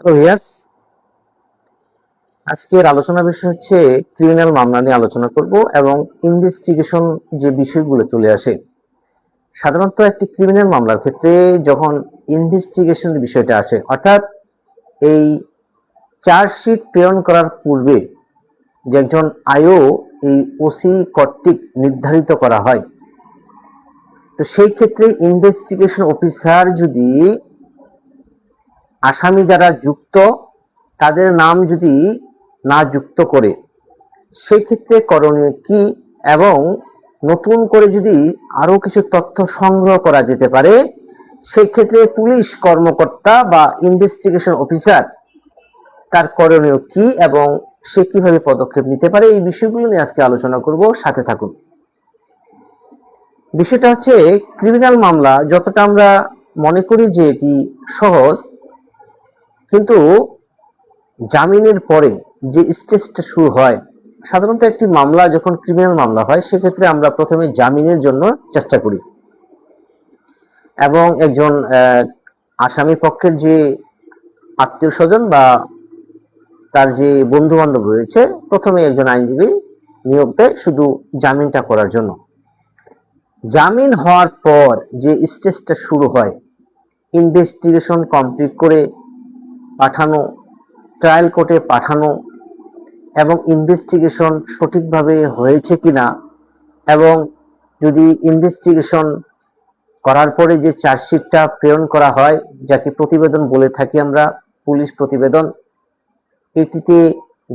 Hello viewers, আজকের আলোচনার বিষয় হচ্ছে ক্রিমিনাল মামলা নিয়ে আলোচনা করব এবং ইনভেস্টিগেশন যে বিষয়গুলো চলে আসে। সাধারণত একটি ক্রিমিনাল মামলার ক্ষেত্রে যখন ইনভেস্টিগেশন বিষয়টা আসে, অর্থাৎ এই চার্জশিট প্রেরণ করার পূর্বে যে একজন আইও এই ওসি কর্তৃক নির্ধারিত করা হয়, তো সেই ক্ষেত্রে ইনভেস্টিগেশন অফিসার যদি আসামি যারা যুক্ত তাদের নাম যদি না যুক্ত করে, সেই ক্ষেত্রে করণীয় কি এবং নতুন করে যদি আরো কিছু তথ্য সংগ্রহ করা যেতে পারে, সেই ক্ষেত্রে পুলিশ কর্মকর্তা বা ইনভেস্টিগেশন অফিসার তার করণীয় কি এবং সে কিভাবে পদক্ষেপ নিতে পারে, এই বিষয়গুলো নিয়ে আজকে আলোচনা করব। সাথে থাকুন। বিষয়টা হচ্ছে, ক্রিমিনাল মামলা যতটা আমরা মনে করি যে এটি সহজ, কিন্তু জামিনের পরে যে স্টেজটা শুরু হয়, সাধারণত একটি মামলা যখন ক্রিমিনাল মামলা হয় সেক্ষেত্রে আমরা প্রথমে জামিনের জন্য চেষ্টা করি এবং একজন আসামি পক্ষের যে আত্মীয় স্বজন বা তার যে বন্ধু বান্ধব রয়েছে, প্রথমে একজন আইনজীবী নিয়োগ দেয় শুধু জামিনটা করার জন্য। জামিন হওয়ার পর যে স্টেজটা শুরু হয়, ইনভেস্টিগেশন কমপ্লিট করে পাঠানো, ট্রায়াল কোর্টে পাঠানো এবং ইনভেস্টিগেশন সঠিকভাবে হয়েছে কিনা, এবং যদি ইনভেস্টিগেশন করার পরে যে চার্জশিটটা প্রেরণ করা হয়, যাকে প্রতিবেদন বলে থাকি আমরা, পুলিশ প্রতিবেদন, এটিতে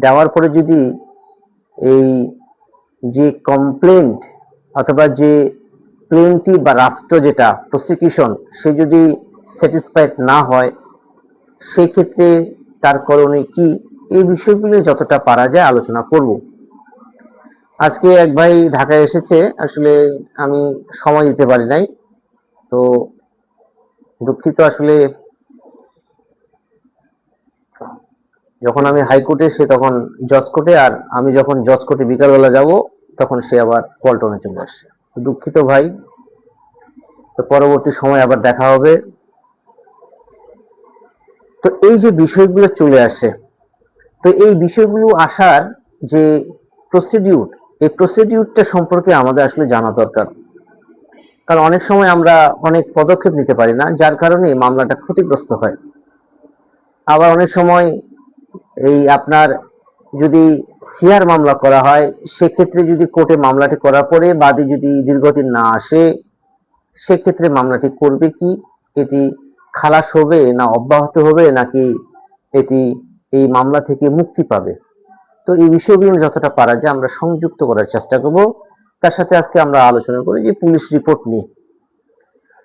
দেওয়ার পরে যদি এই যে কমপ্লেন্ট অথবা যে প্লেনটিভ বা রাষ্ট্র যেটা প্রসিকিউশন, সে যদি স্যাটিসফাইড না হয়, সেই ক্ষেত্রে তার করণীয় কি, এই বিষয়গুলো যতটা পারা যায় আলোচনা করব। আজকে এক ভাই ঢাকায় এসেছে, আসলে আমি সময় দিতে পারি নাই, তো দুঃখিত। আসলে যখন আমি হাইকোর্টে, সে তখন জজ কোর্টে, আর আমি যখন জজ কোর্টে বিকালবেলা যাব তখন সে আবার পল্টনে চলে আসছে। দুঃখিত ভাই, তো পরবর্তী সময় আবার দেখা হবে। তো এই যে বিষয়গুলো চলে আসে, তো এই বিষয়গুলো আসার যে প্রসিডিউর, এই প্রসিডিউরটা সম্পর্কে আমাদের আসলে জানা দরকার। কারণ অনেক সময় আমরা অনেক পদক্ষেপ নিতে পারি না, যার কারণে মামলাটা ক্ষতিগ্রস্ত হয়। আবার অনেক সময় এই আপনার যদি সিআর মামলা করা হয়, সেক্ষেত্রে যদি কোর্টে মামলাটি করার পরে বাদী যদি দীর্ঘদিন না আসে, সেক্ষেত্রে মামলাটি করবে কি, এটি খালাস হবে না অব্যাহত হবে, নাকি এটি এই মামলা থেকে মুক্তি পাবে। তো এই বিষয়গুলো যতটা পারা যায় আমরা সংযুক্ত করার চেষ্টা করব। তার সাথে আজকে আমরা আলোচনা করি যে পুলিশ রিপোর্ট নিয়ে।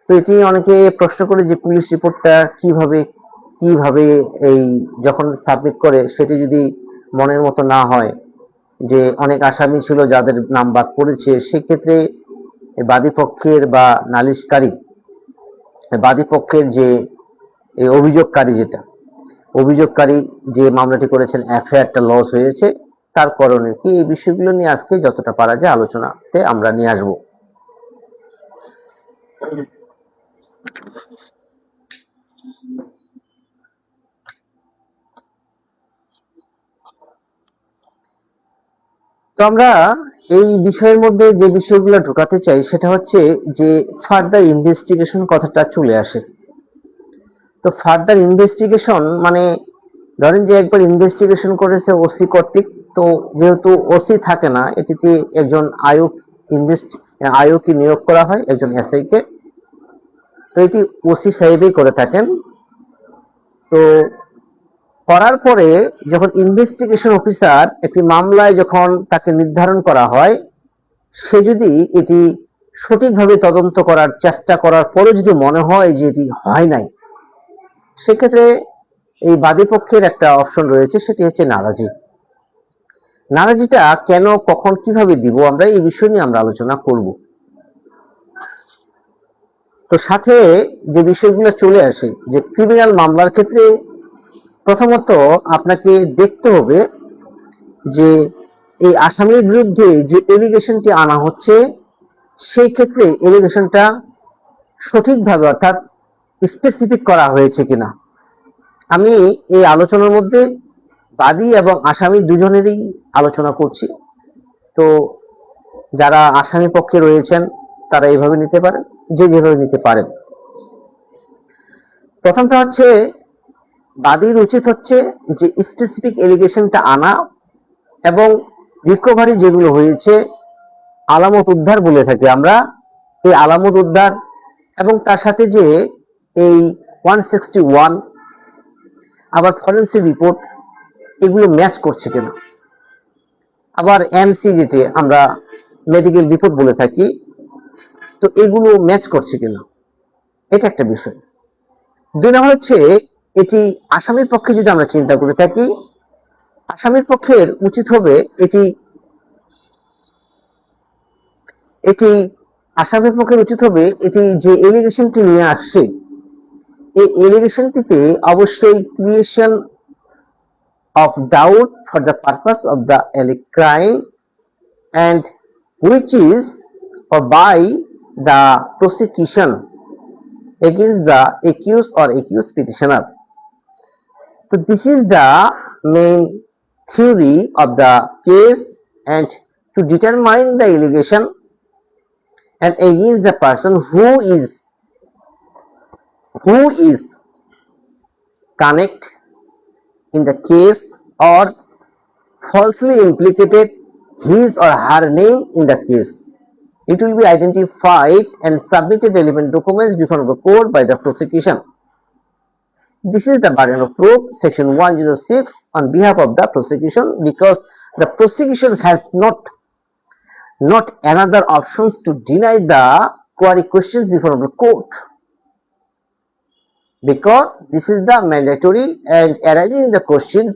তো এটি অনেকে প্রশ্ন করে যে পুলিশ রিপোর্টটা কিভাবে কিভাবে এই যখন সাবমিট করে সেটি যদি মনের মতো না হয়, যে অনেক আসামি ছিল যাদের নাম বাদ পড়েছে, সেক্ষেত্রে বাদী পক্ষের বা নালিশকারী, বাদী পক্ষের যে অভিযোগকারী, যেটা অভিযোগকারী যে মামলাটি করেছেন, এফআইআরটা লস হয়েছে, তার করণীয় কি, এই বিষয়গুলো নিয়ে আজকে যতটা পারা যায় আলোচনাতে আমরা নিয়ে আসবো। তো আমরা এই বিষয়ের মধ্যে যে বিষয়গুলো ঢোকাতে চাই সেটা হচ্ছে যে ফার্দার ইনভেস্টিগেশন কথাটা চলে আসে। তো ফার্দার ইনভেস্টিগেশন মানে, ধরেন যে একবার ইনভেস্টিগেশন করেছে ওসি কর্তৃক, তো যেহেতু ওসি থাকে না, এটিতে একজন আয়োকে নিয়োগ করা হয়, একজন এসআই কে। তো এটি ওসি সাহেবই করে থাকেন। তো করার পরে যখন ইনভেস্টিগেশন অফিসার একটি মামলায় যখন তাকে নির্ধারণ করা হয়, সে যদি এটি সঠিকভাবে তদন্ত করার চেষ্টা করার পরে যদি মনে হয় যে এটি হয় নাই, সেক্ষেত্রে এই বাদী পক্ষের একটা অপশন রয়েছে, সেটি হচ্ছে নারাজি। নারাজিটা কেন, কখন, কিভাবে দিব, আমরা এই বিষয় নিয়ে আমরা আলোচনা করব। তো সাথে যে বিষয়গুলো চলে আসে, যে ক্রিমিনাল মামলার ক্ষেত্রে প্রথমত আপনাকে দেখতে হবে যে এই আসামির বিরুদ্ধে যে এলিগেশনটি আনা হচ্ছে, সেই ক্ষেত্রে এলিগেশনটা সঠিকভাবে অর্থাৎ স্পেসিফিক করা হয়েছে কিনা। আমি এই আলোচনার মধ্যে বাদী এবং আসামি দুজনেরই আলোচনা করছি। তো যারা আসামি পক্ষে রয়েছেন তারা এইভাবে নিতে পারেন, যে যেভাবে নিতে পারেন। প্রথমটা হচ্ছে, বাদীর উচিত হচ্ছে যে স্পেসিফিক এলিগেশনটা আনা এবং রিকভারি যেগুলো হয়েছে, আলামত উদ্ধার বলে থাকি আমরা, এই আলামত উদ্ধার এবং তার সাথে যে এই 161 আবার ফরেন্সিক রিপোর্ট, এগুলো ম্যাচ করছে কিনা, আবার এমসি যেটি আমরা মেডিকেল রিপোর্ট বলে থাকি, তো এগুলো ম্যাচ করছে কিনা, এটা একটা বিষয়। দুই নম্বর হচ্ছে, এটি আসামির পক্ষে যদি আমরা চিন্তা করে থাকি, আসামির পক্ষের উচিত হবে এটি আসামির পক্ষের উচিত হবে এটি যে এলিগেশনটি নিয়ে আসছে, এই এলিগেশনটিতে অবশ্যই creation of doubt for the purpose of the alleged crime, and which is or by the prosecution against the accused or accused petitioner. So this is the main theory of the case, and to determine the allegation and against the person who is connect in the case or falsely implicated his or her name in the case. It will be identified and submitted relevant documents before the court by the prosecution. This is the burden of proof, section 106, on behalf of the prosecution, because the prosecution has not another options to deny the query questions before the court, because this is the mandatory and arising the questions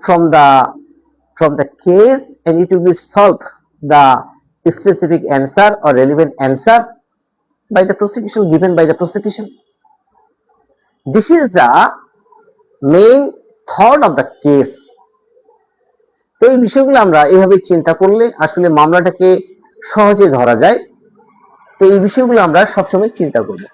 from the case, and it will be solved the specific answer or relevant answer by the prosecution, given by the prosecution. This is the main thought of the case. তো এই বিষয়গুলো আমরা এইভাবে চিন্তা করলে আসলে মামলাটাকে সহজে ধরা যায়। তো এই বিষয়গুলো আমরা সবসময় চিন্তা করব।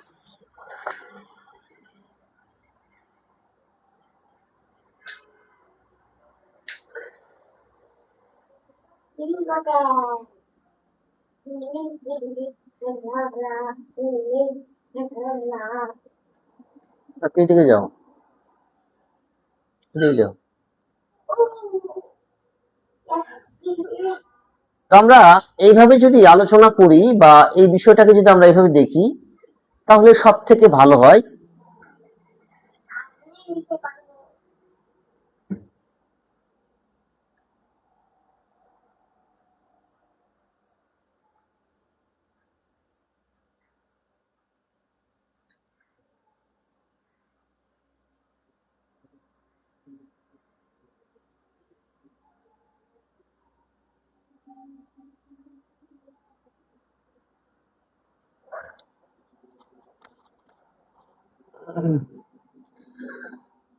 এদিকে যাও, এদিকে যাও। আমরা এইভাবে যদি আলোচনা করি বা এই বিষয়টাকে যদি আমরা এইভাবে দেখি, তাহলে সব থেকে ভালো হয়।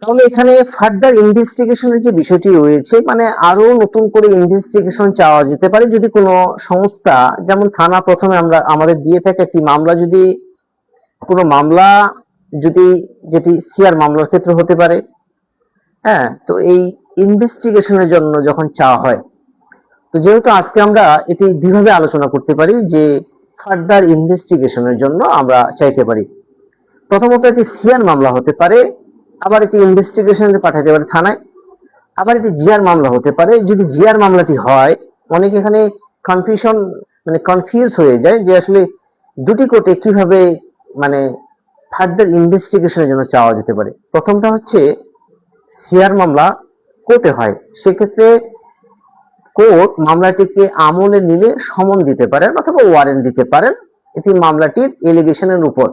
তাহলে এখানে ফার্দার ইনভেস্টিগেশনের যে বিষয়টি রয়েছে, মানে আরো নতুন করে ইনভেস্টিগেশন চাওয়া যেতে পারে। যদি কোনো সংস্থা, যেমন থানা প্রথমে আমাদের দিয়ে থাকে একটি মামলা, যদি কোনো মামলা যেটি সিআর মামলার ক্ষেত্রে হতে পারে, হ্যাঁ, তো এই ইনভেস্টিগেশনের জন্য যখন চাওয়া হয়, তো যেহেতু আজকে আমরা এটি দুইভাবে আলোচনা করতে পারি যে ফার্দার ইনভেস্টিগেশনের জন্য আমরা চাইতে পারি। প্রথমত এটি সিআর মামলা হতে পারে, আবার এটি ইনভেস্টিগেশনে পাঠাতে পারে থানায়, আবার এটি জিআর মামলা হতে পারে। যদি জিআর মামলাটি হয়, অনেক এখানে কনফিউজ হয়ে যায় যে আসলে দুটি কোর্টে কিভাবে ফার্দার ইনভেস্টিগেশনের জন্য চাওয়া যেতে পারে। প্রথমটা হচ্ছে সিআর মামলা কোর্টে হয়, সেক্ষেত্রে কোর্ট মামলাটিকে আমলে নিলে সমন দিতে পারেন অথবা ওয়ারেন্ট দিতে পারেন এটি মামলাটির এলিগেশনের উপর,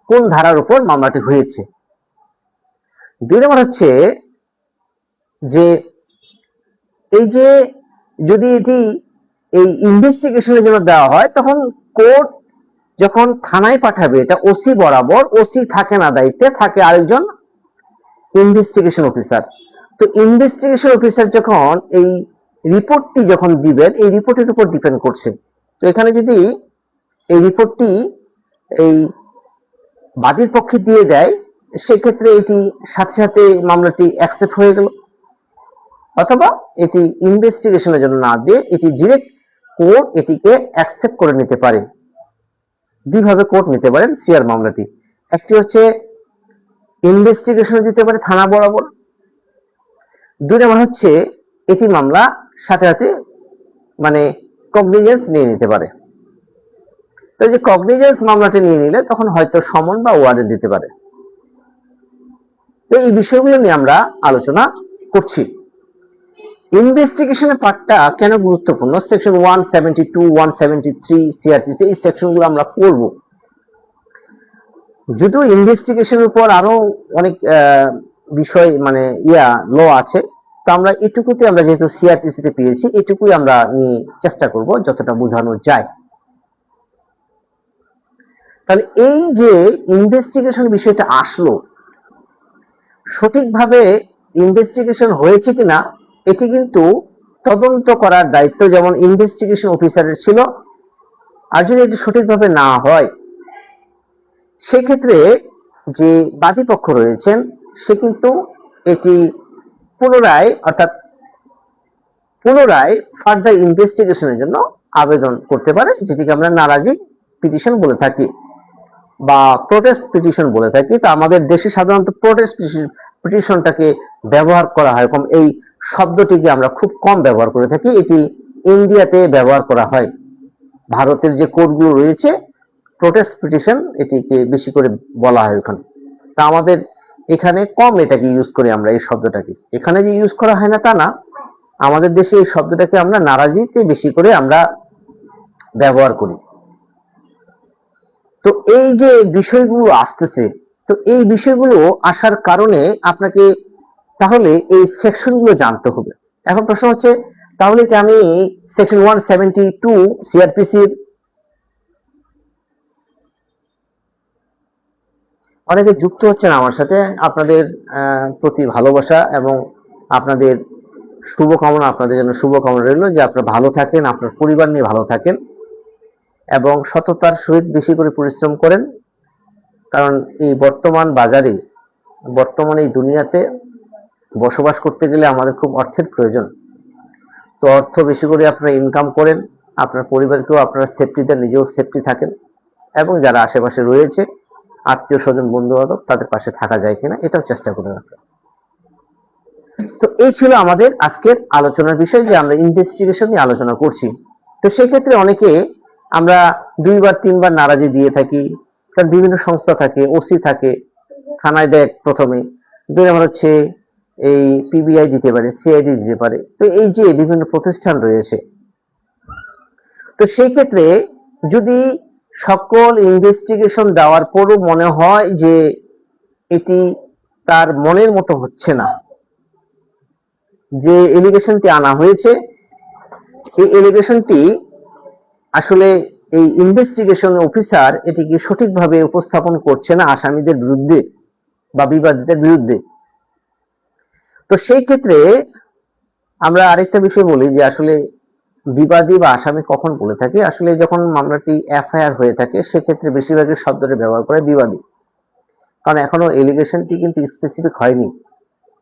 কোন ধারার উপর মামলাটি হয়েছে। দুই নম্বর হচ্ছে যে এই যে যদি এটি এই ইনভেস্টিগেশনের জন্য দেওয়া হয়, তখন কোর্ট যখন থানায় পাঠাবে, এটা ওসি বরাবর, ওসি থাকে না দায়িত্বে, থাকে আরেকজন ইনভেস্টিগেশন অফিসার। তো ইনভেস্টিগেশন অফিসার যখন এই রিপোর্টটি যখন দিবেন, এই রিপোর্টের উপর ডিপেন্ড করছে। তো এখানে যদি এই রিপোর্টটি এই বাদীর পক্ষে দিয়ে দেয়, সেক্ষেত্রে এটি সাথে সাথে মামলাটি অ্যাকসেপ্ট হয়ে গেল, অথবা এটি ইনভেস্টিগেশনের জন্য না দিয়ে এটি ডিরেক্ট কোর্ট এটিকে অ্যাকসেপ্ট করে নিতে পারে। দুইভাবে কোর্ট নিতে পারেন সিআর মামলাটি। একটি হচ্ছে ইনভেস্টিগেশন দিতে পারে থানা বরাবর, দুই নম্বর হচ্ছে এটি মামলা সাথে সাথে মানে কগনিজেন্স নিয়ে নিতে পারে। তো যে কগনিজেন্স মামলাটি নিয়ে নিলে তখন হয়তো সমন বা ওয়ারেন্ট দিতে পারে। তো এই বিষয়গুলো নিয়ে আমরা আলোচনা করছি। ইনভেস্টিগেশনের পার্টটা কেন গুরুত্বপূর্ণ, সেকশন 172, 173 সিআরপিসি এই সেকশনগুলো আমরা পড়ব। যদিও ইনভেস্টিগেশনের উপর আরো অনেক বিষয় মানে ল আছে, তো আমরা এটুকুতে আমরা যেহেতু সিআরপিসি তে পেয়েছি এটুকুই আমরা নিয়ে চেষ্টা করব যতটা বোঝানো যায়। তাহলে এই যে ইনভেস্টিগেশন বিষয়টা আসলো, সঠিকভাবে ইনভেস্টিগেশন হয়েছে কিনা এটি কিন্তু তদন্ত করার দায়িত্ব যেমন ইনভেস্টিগেশন অফিসারের ছিল, আর যদি এটি সঠিকভাবে না হয় সেক্ষেত্রে যে বাদী পক্ষ রয়েছেন সে কিন্তু এটি পুনরায় ফার্দার ইনভেস্টিগেশনের জন্য আবেদন করতে পারে, যেটিকে আমরা নারাজি পিটিশন বলে থাকি বা প্রোটেস্ট পিটিশন বলে থাকি। তো আমাদের দেশে সাধারণত প্রোটেস্ট পিটিশনটাকে ব্যবহার করা হয় কম, এই শব্দটিকে আমরা খুব কম ব্যবহার করে থাকি। এটি ইন্ডিয়াতে ব্যবহার করা হয়, ভারতের যে কোর্টগুলো রয়েছে প্রোটেস্ট পিটিশন এটিকে বেশি করে বলা হয় ওখানে। তা আমাদের এখানে কম এটাকে ইউজ করি আমরা এই শব্দটাকে। এখানে যে ইউজ করা হয় না তা না, আমাদের দেশে এই শব্দটাকে আমরা নারাজিতে বেশি করে আমরা ব্যবহার করি। তো এই যে বিষয়গুলো আসতেছে, তো এই বিষয়গুলো আসার কারণে আপনাকে তাহলে এই সেকশনগুলো জানতে হবে। এখন প্রশ্ন হচ্ছে তাহলে কি আমি সেকশন 172 সিআরপিসির অনেকে যুক্ত হচ্ছেন আমার সাথে, আপনাদের প্রতি ভালোবাসা এবং আপনাদের শুভকামনা, আপনাদের জন্য শুভকামনা রইল যে আপনারা ভালো থাকেন, আপনার পরিবার নিয়ে ভালো থাকেন এবং সততার সহিত বেশি করে পরিশ্রম করেন। কারণ এই বর্তমান বাজারে, বর্তমান এই দুনিয়াতে বসবাস করতে গেলে আমাদের খুব অর্থের প্রয়োজন। তো অর্থ বেশি করে আপনারা ইনকাম করেন, আপনার পরিবারকেও আপনারা সেফটি দেন, নিজেও সেফটি থাকেন এবং যারা আশেপাশে রয়েছে আত্মীয় স্বজন বন্ধু বান্ধব তাদের পাশে থাকা যায় কিনা এটাও চেষ্টা করে রাখা। তো এই ছিল আমাদের আজকের আলোচনার বিষয়, যে আমরা ইনভেস্টিগেশন নিয়ে আলোচনা করছি। তো সেক্ষেত্রে অনেকে আমরা 2বার 3বার নারাজি দিয়ে থাকি, কারণ বিভিন্ন সংস্থা থাকে, ওসি থাকে, থানায় দেখ প্রথমে, 2 নম্বর হচ্ছে এই পিবিআই দিতে পারে, সিআইডি দিতে পারে। তো এই যে বিভিন্ন প্রতিষ্ঠান রয়েছে, তো সেই ক্ষেত্রে যদি সকল ইনভেস্টিগেশন দেওয়ার পরও মনে হয় যে এটি তার মনের মতো হচ্ছে না, যে এলিগেশনটি আনা হয়েছে এই এলিগেশনটি আসলে এই ইনভেস্টিগেশন অফিসার এটিকে সঠিকভাবে উপস্থাপন করছে না আসামিদের বিরুদ্ধে বা বিবাদীদের বিরুদ্ধে, তো সেই ক্ষেত্রে আমরা আরেকটা বিষয় বলি যে আসলে বিবাদী বা আসামি কখন বলে থাকে, আসলে যখন মামলাটি এফআইআর হয়ে থাকে সেক্ষেত্রে বেশিরভাগই শব্দটি ব্যবহার করে বিবাদী, কারণ এখনো এলিগেশনটি কিন্তু স্পেসিফিক হয়নি।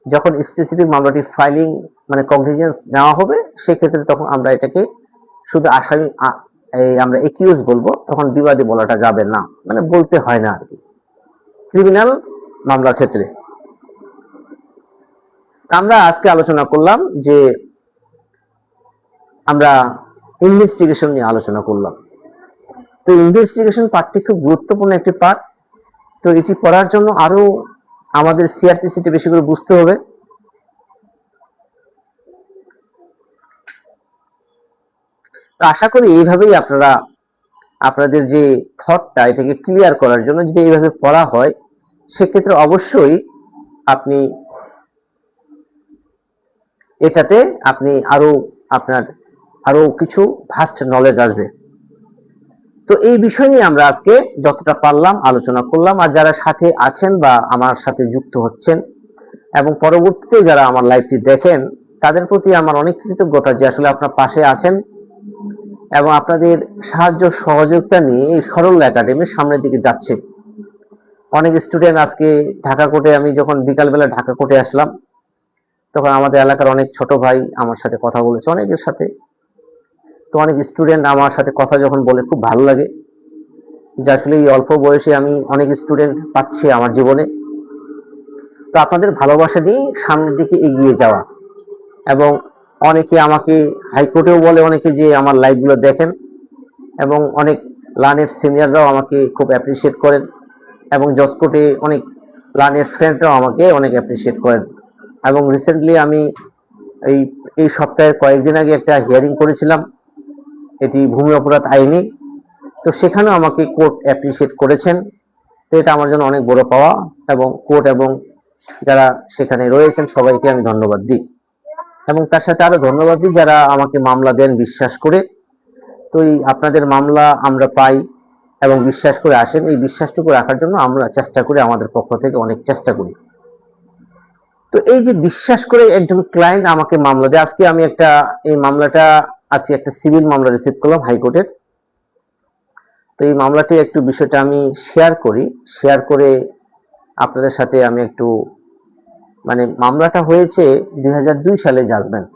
যখন স্পেসিফিক মামলাটি ফাইলিং মানে কগনিজেন্স নেওয়া হবে সেক্ষেত্রে তখন আমরা এটাকে শুধু আসামি আমরা একিউজ বলবো, তখন বিবাদী বলাটা যাবে না, মানে বলতে হয় না আর কি ক্রিমিনাল মামলার ক্ষেত্রে। আমরা আজকে আলোচনা করলাম যে আমরা ইনভেস্টিগেশন নিয়ে আলোচনা করলাম। তো ইনভেস্টিগেশন পার্টটি খুব গুরুত্বপূর্ণ একটি পার্ট। তো এটি পড়ার জন্য আরো আমাদের সিআরপিসিটি বেশি করে বুঝতে হবে। তো আশা করি এইভাবেই আপনারা আপনাদের যে থটটা এটাকে ক্লিয়ার করার জন্য যদি এইভাবে পড়া হয় সেক্ষেত্রে অবশ্যই আপনি এটাতে আপনার আরো কিছু ভাস্ট নলেজ আসবে। তো এই বিষয় নিয়ে আমরা আজকে যতটা পারলাম আলোচনা করলাম। আর যারা সাথে আছেন বা আমার সাথে যুক্ত হচ্ছেন এবং পরবর্তীতে যারা আমার লাইভটি দেখেন তাদের প্রতি আমার অনেক কৃতজ্ঞতা যে আসলে আপনার পাশে আছেন এবং আপনাদের সাহায্য সহযোগিতা নিয়ে এই সরল একাডেমি সামনের দিকে যাচ্ছে। অনেক স্টুডেন্ট আজকে ঢাকা কোর্টে, আমি যখন বিকালবেলা ঢাকা কোর্টে আসলাম তখন আমাদের এলাকার অনেক ছোট ভাই আমার সাথে কথা বলেছে, অনেকের সাথে। তো অনেক স্টুডেন্ট আমার সাথে কথা যখন বলে খুব ভালো লাগে যে আসলে এই অল্প বয়সে আমি অনেক স্টুডেন্ট পাচ্ছি আমার জীবনে। তো আপনাদের ভালোবাসা দিয়ে সামনের দিকে এগিয়ে যাওয়া। এবং অনেকে আমাকে হাইকোর্টেও বলে, অনেকে যে আমার লাইভগুলো দেখেন, এবং অনেক লার্নের সিনিয়ররাও আমাকে খুব অ্যাপ্রিসিয়েট করেন, এবং জজ কোর্টে অনেক লার্নের ফ্রেন্ডরাও আমাকে অনেক অ্যাপ্রিসিয়েট করেন। এবং রিসেন্টলি আমি এই এই সপ্তাহের কয়েকদিন আগে একটা হিয়ারিং করেছিলাম, এটি ভূমি অপরাধ আইনে। তো সেখানেও আমাকে কোর্ট অ্যাপ্রিসিয়েট করেছেন। তো এটা আমার জন্য অনেক বড় পাওয়া, এবং কোর্ট এবং যারা সেখানে রয়েছেন সবাইকে আমি ধন্যবাদ দিই। এবং তার সাথে আরো ধন্যবাদ দিই যারা আমাকে মামলা দেন বিশ্বাস করে। তো এই আপনাদের মামলা আমরা পাই এবং বিশ্বাস করে আসেন, এই বিশ্বাসটুকু রাখার জন্য আমরা চেষ্টা করি, আমাদের পক্ষ থেকে অনেক চেষ্টা করি। তো এই যে বিশ্বাস করে একজন ক্লায়েন্ট আমাকে মামলা দেয়, আজকে আমি এই মামলাটা আজকে একটা সিভিল মামলা রিসিভ করলাম হাইকোর্টের। তো এই মামলাটি একটু বিষয়টা আমি শেয়ার করে আপনাদের সাথে আমি একটু, মানে মামলাটা হয়েছে 2002 সালে জাজমেন্ট।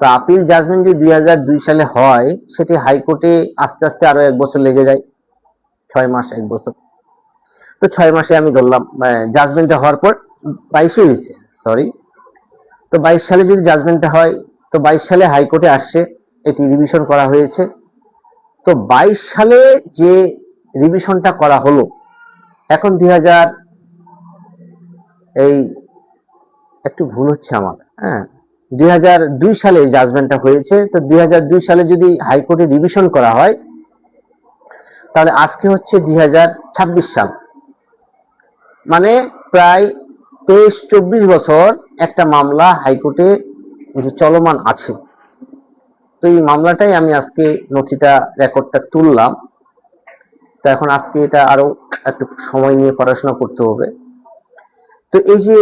তো আপিল জাজমেন্ট যদি 2002 সালে হয়, সেটি হাইকোর্টে আস্তে আস্তে আরো 1 বছর লেগে যায়, 6 মাস 1 বছর। তো 6 মাসে আমি ধরলাম জাজমেন্টটা হওয়ার পর 22-এ হয়েছে, সরি। তো 22 সালে যদি জাজমেন্টটা হয়, তো 22 সালে হাইকোর্টে আসছে, এটি রিভিশন করা হয়েছে। তো 22 সালে যে রিভিশনটা করা হলো, এখন 2000, এই একটু ভুল হচ্ছে আমার, হ্যাঁ, 2002 সালে জাজমেন্টটা হয়েছে। তো 2002 সালে যদি হাইকোর্টে রিভিশন করা হয়, তাহলে আজকে হচ্ছে 2026 সাল, মানে প্রায় 23-24 বছর একটা মামলা হাইকোর্টে যে চলমান আছে। তো এই মামলাটাই আমি আজকে নথিটা রেকর্ডটা তুললাম। তো এখন আজকে এটা আরো একটু সময় নিয়ে পড়াশোনা করতে হবে। তো এই যে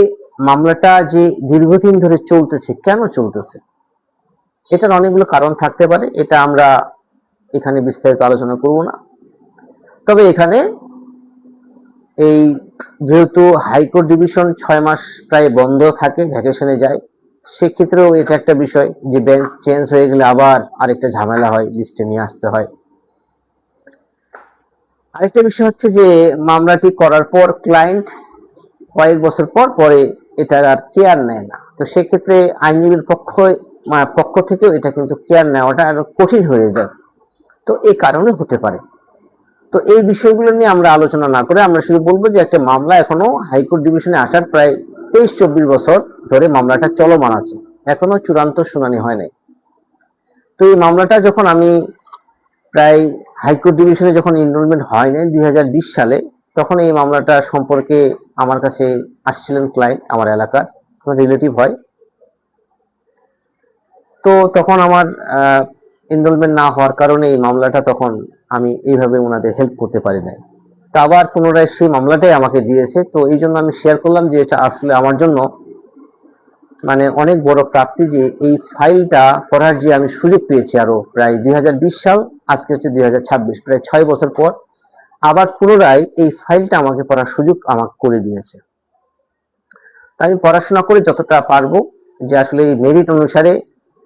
মামলাটা যে দীর্ঘদিন ধরে চলতেছে, কেন চলতেছে, এটার অনেকগুলো কারণ থাকতে পারে, এটা আমরা এখানে বিস্তারিত আলোচনা করব না। তবে এখানে এই যেহেতু হাইকোর্ট ডিভিশন 6 মাস প্রায় বন্ধ থাকে, ভ্যাকেশনে যায়, সেক্ষেত্রেও এটা একটা বিষয় যে বেঞ্চ চেঞ্জ হয়ে গেলে আবার আরেকটা ঝামেলা হয়, লিস্টে নিয়ে আসতে হয়। আরেকটা বিষয় হচ্ছে যে মামলাটি করার পর ক্লায়েন্ট কয়েক বছর পর পরে এটা আর কেয়ার নেয় না। তো সেক্ষেত্রে আইনজীবীর পক্ষ থেকেও এটা কিন্তু কেয়ার নেওয়াটা আরো কঠিন হয়ে যায়। তো এই কারণে হতে পারে। তো এই বিষয়গুলো নিয়ে আমরা আলোচনা না করে আমরা শুধু বলবো যে একটা মামলা এখনো হাইকোর্ট ডিভিশনে আসার প্রায় 23-24 বছর ধরে মামলাটা চলমান আছে, এখনো চূড়ান্ত শুনানি হয় নাই। তো এই মামলাটা যখন আমি প্রায় হাইকোর্ট ডিভিশনে যখন এনরোলমেন্ট হয় নাই 2020 সালে, তখন এই মামলাটা সম্পর্কে আমার কাছে আসছিলেন ক্লায়েন্ট, আমার এলাকার রিলেটিভ হয়। তো তখন আমার এনরোলমেন্ট না হওয়ার কারণে এই মামলাটা তখন আমি এইভাবে ওনাদের হেল্প করতে পারি নাই। তো আবার পুনরায় সেই মামলাটাই আমাকে দিয়েছে। তো এই জন্য আমি শেয়ার করলাম যে এটা আসলে আমার জন্য মানে অনেক বড় প্রাপ্তি, যে এই ফাইলটা পড়ার যে আমি সুযোগ পেয়েছি আরো প্রায় 2020 সাল, আজকে হচ্ছে 2026, প্রায় 6 বছর পর আবার পুনরায় এই ফাইলটা আমাকে পড়ার সুযোগ আমাকে করে দিয়েছে। আমি পড়াশোনা করে যতটা পারবো যে আসলে এই মেরিট অনুসারে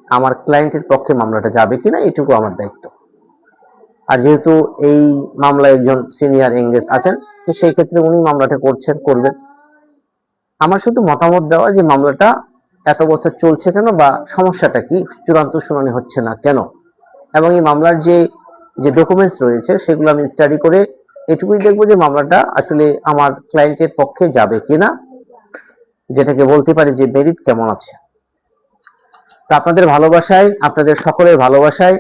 আমার ক্লায়েন্টের পক্ষে মামলাটা যাবে কিনা, এটুকু আমার দায়িত্ব। আর যেহেতু এই মামলায় একজন সিনিয়র এঙ্গেজ আছেন, তো সেই ক্ষেত্রে উনি মামলাটা করবেন। আমার শুধু মতামত দেওয়া যে মামলাটা এত বছর চলছে কেন, বা সমস্যাটা কি, চূড়ান্ত শুনানি হচ্ছে না কেন, এবং এই মামলার যে যে ডকুমেন্টস রয়েছে সেগুলো আমি স্টাডি করে এটুকুই দেখবো যে মামলাটা আসলে আমার ক্লায়েন্টের পক্ষে যাবে কিনা, যেটাকে বলতে পারি যে মেরিট কেমন আছে। তো আপনাদের ভালোবাসায়, আপনাদের সকলের ভালোবাসায়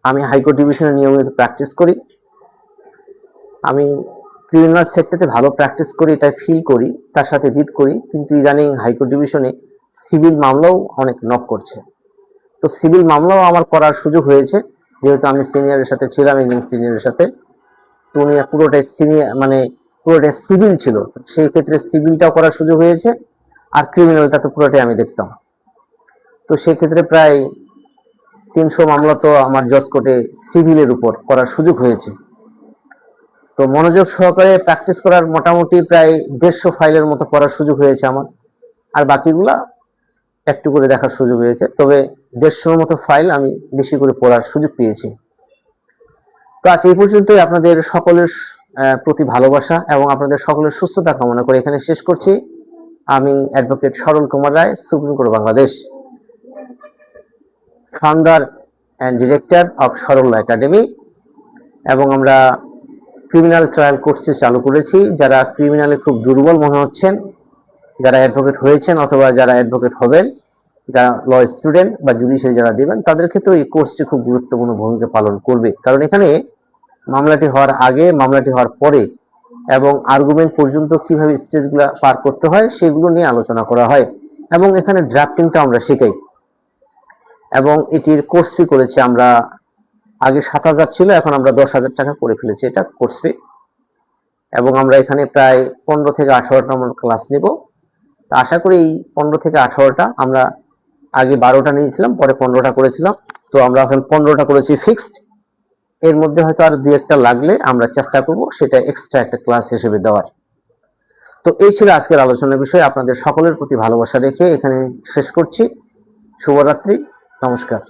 আমি হাইকোর্ট ডিভিশনে নিয়মিত প্র্যাকটিস করি। আমি ক্রিমিনাল সেক্টরে ভালো প্র্যাকটিস করি, এটা ফিল করি, তার সাথে রিড করি, কিন্তু ইদানিং হাইকোর্ট ডিভিশনে সিভিল মামলাও অনেক নক করছে। তো সিভিল মামলাও আমার করার সুযোগ হয়েছে, যেহেতু আমি সিনিয়রের সাথে ছিলাম, একজন সিনিয়রের সাথে। তো উনি পুরোটাই সিনিয়র, মানে পুরোটাই সিভিল ছিল, সেই ক্ষেত্রে সিভিলটাও করার সুযোগ হয়েছে, আর ক্রিমিনালটা তো পুরোটাই আমি দেখতাম। তো সেক্ষেত্রে প্রায় 300 মামলা তো আমার জজ কোর্টে সিভিলের উপর করার সুযোগ হয়েছে। তো মনোযোগ সহকারে প্র্যাকটিস করার মোটামুটি প্রায় 150 ফাইলের মতো পড়ার সুযোগ হয়েছে আমার, আর বাকিগুলা একটু করে দেখার সুযোগ হয়েছে। তবে 150 মতো ফাইল আমি বেশি করে পড়ার সুযোগ পেয়েছি। তো আজ এই পর্যন্তই। আপনাদের সকলের প্রতি ভালোবাসা এবং আপনাদের সকলের সুস্থতা কামনা করে এখানে শেষ করছি। আমি advocate Saral Kumar Roy, Supreme Court Bangladesh, founder and director of Saral Academy. এবং আমরা ক্রিমিনাল ট্রায়াল কোর্সটি চালু করেছি। যারা ক্রিমিনালে খুব দুর্বল মনে হচ্ছেন, যারা অ্যাডভোকেট হয়েছেন অথবা যারা অ্যাডভোকেট হবেন, যারা ল স্টুডেন্ট বা জুডিশিয়ারি যারা দেবেন, তাদের ক্ষেত্রে এই কোর্সটি খুব গুরুত্বপূর্ণ ভূমিকা পালন করবে। কারণ এখানে মামলাটি হওয়ার আগে, মামলাটি হওয়ার পরে এবং আর্গুমেন্ট পর্যন্ত কিভাবে স্টেজগুলো পার করতে হয় সেগুলো নিয়ে আলোচনা করা হয়, এবং এখানে ড্রাফটিংটা আমরা শেখাই। এবং এটির কোর্স ফি করেছি আমরা, আগে 7,000 ছিল, এখন আমরা 10,000 টাকা করে ফেলেছি এটা কোর্স ফি। এবং আমরা এখানে প্রায় 15 থেকে 18টা ক্লাস নেব। আশা করি এই 15 থেকে 18টা, আমরা আগে 12টা নিয়েছিলাম, পরে 15টা করেছিলাম, তো আমরা এখন 15টা করেছি ফিক্সড। এর মধ্যে হয়তো আর 2-1টা লাগলে আমরা চেষ্টা করব সেটা এক্সট্রা একটা ক্লাস হিসেবে দেওয়ার। তো এই ছিল আজকের আলোচনার বিষয়। আপনাদের সকলের প্রতি ভালোবাসা রেখে এখানে শেষ করছি। শুভরাত্রি, নমস্কার।